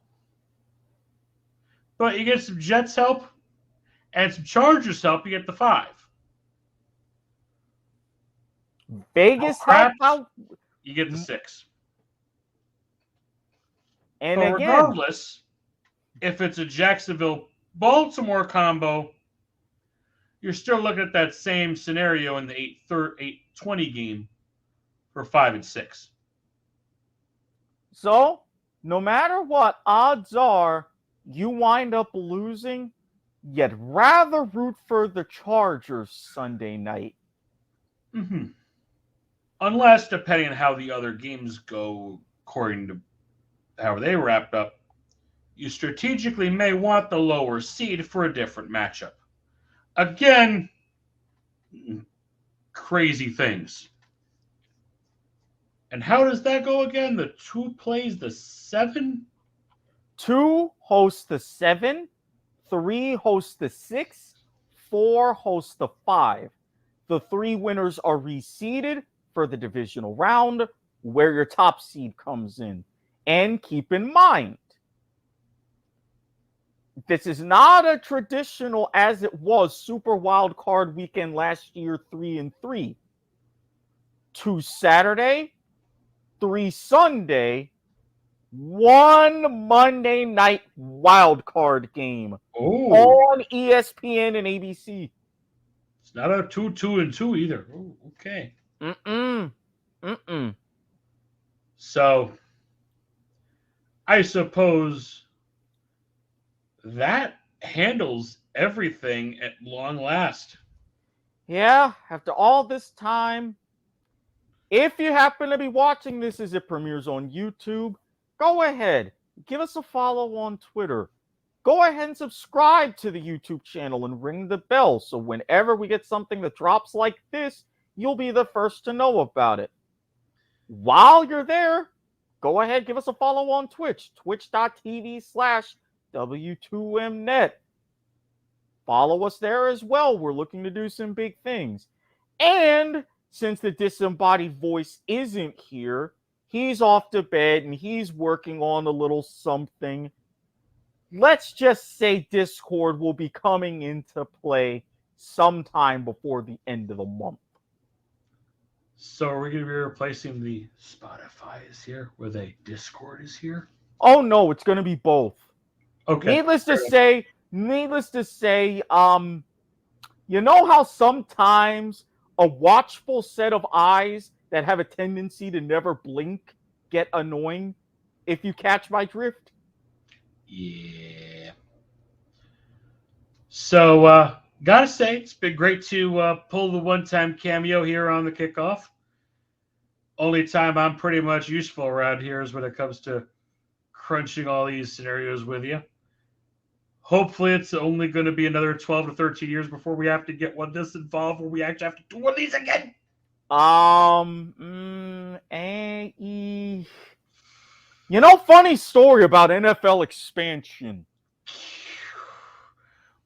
But you get some Jets help and some Chargers help. You get the 5. Vegas crap. help out. You get the 6. And But again, regardless, if it's a Jacksonville-Baltimore combo, you're still looking at that same scenario in the 8-20 game for 5 and 6. so no matter what, odds are you wind up losing, you'd rather root for the Chargers Sunday night. Mm-hmm. Unless, depending on how the other games go, according to how they wrapped up, you strategically may want the lower seed for a different matchup. Again, crazy things. And how does that go again? The 2 plays the 7? 2 hosts the 7, 3 hosts the 6, 4 hosts the 5. The 3 winners are reseeded for the divisional round, where your top seed comes in. And keep in mind, this is not a traditional, as it was, Super Wild Card weekend last year, 3-3. 2 Saturday, 3 Sunday, 1 Monday night wild card game on ESPN and ABC. It's not a 2-2-2 either. Ooh, okay. So, I suppose that handles everything at long last. Yeah, after all this time, if you happen to be watching this as it premieres on YouTube, go ahead, give us a follow on Twitter. Go ahead and subscribe to the YouTube channel and ring the bell so whenever we get something that drops like this, you'll be the first to know about it. While you're there, go ahead, give us a follow on Twitch, twitch.tv/W2Mnet. Follow us there as well. We're looking to do some big things. And since the disembodied voice isn't here, he's off to bed and he's working on a little something. Let's just say Discord will be coming into play sometime before the end of the month. So are we going to be replacing the Spotify is here with a Discord is here? Oh no, it's going to be both. Okay. Needless to say, you know how sometimes a watchful set of eyes that have a tendency to never blink get annoying, if you catch my drift? Yeah. So, gotta say, it's been great to pull the one-time cameo here on the kickoff. Only time I'm pretty much useful around here is when it comes to crunching all these scenarios with you. Hopefully, it's only going to be another 12 to 13 years before we have to get one this involved where we actually have to do one of these again. You know, funny story about NFL expansion.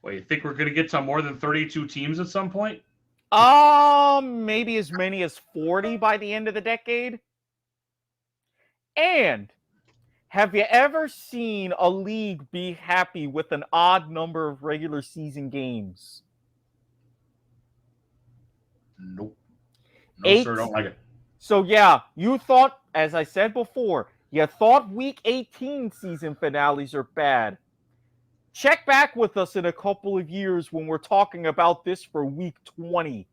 Well, you think we're going to get to more than 32 teams at some point? Maybe as many as 40 by the end of the decade. And have you ever seen a league be happy with an odd number of regular season games? Nope. No, sir, don't like it. So, yeah, you thought, as I said before, you thought Week 18 season finales are bad. Check back with us in a couple of years when we're talking about this for Week 20.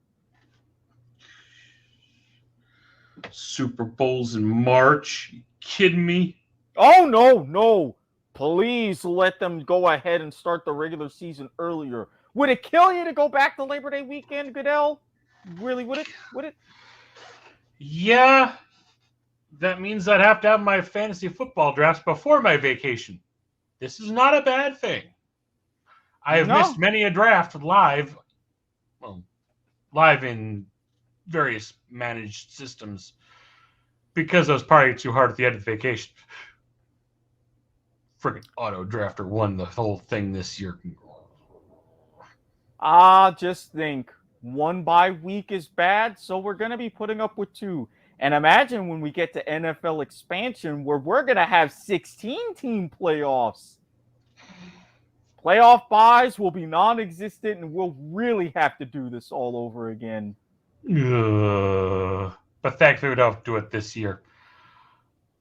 Super Bowls in March? You kidding me? Oh, no. Please let them go ahead and start the regular season earlier. Would it kill you to go back to Labor Day weekend, Goodell? Really, would it? Yeah. That means I'd have to have my fantasy football drafts before my vacation. This is not a bad thing. I have missed many a draft live in various managed systems because I was probably too hard at the end of the vacation. Friggin' auto drafter won the whole thing this year. Just think, 1 bye week is bad, so we're going to be putting up with 2. And imagine when we get to NFL expansion where we're going to have 16-team playoffs. Playoff buys will be non-existent, and we'll really have to do this all over again. But thankfully, we don't do it this year.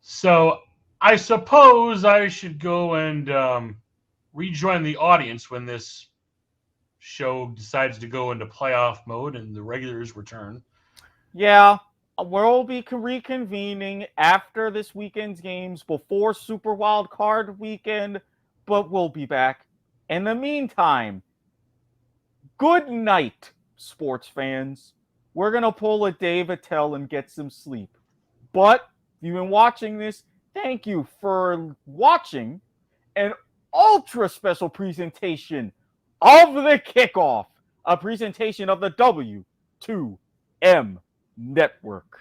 So I suppose I should go and rejoin the audience when this show decides to go into playoff mode and the regulars return. Yeah, we'll be reconvening after this weekend's games before Super Wild Card weekend, but we'll be back. In the meantime, good night, sports fans. We're going to pull a Dave Attell and get some sleep. But if you've been watching this, thank you for watching an ultra special presentation of the Kickoff, a presentation of the W2M Network.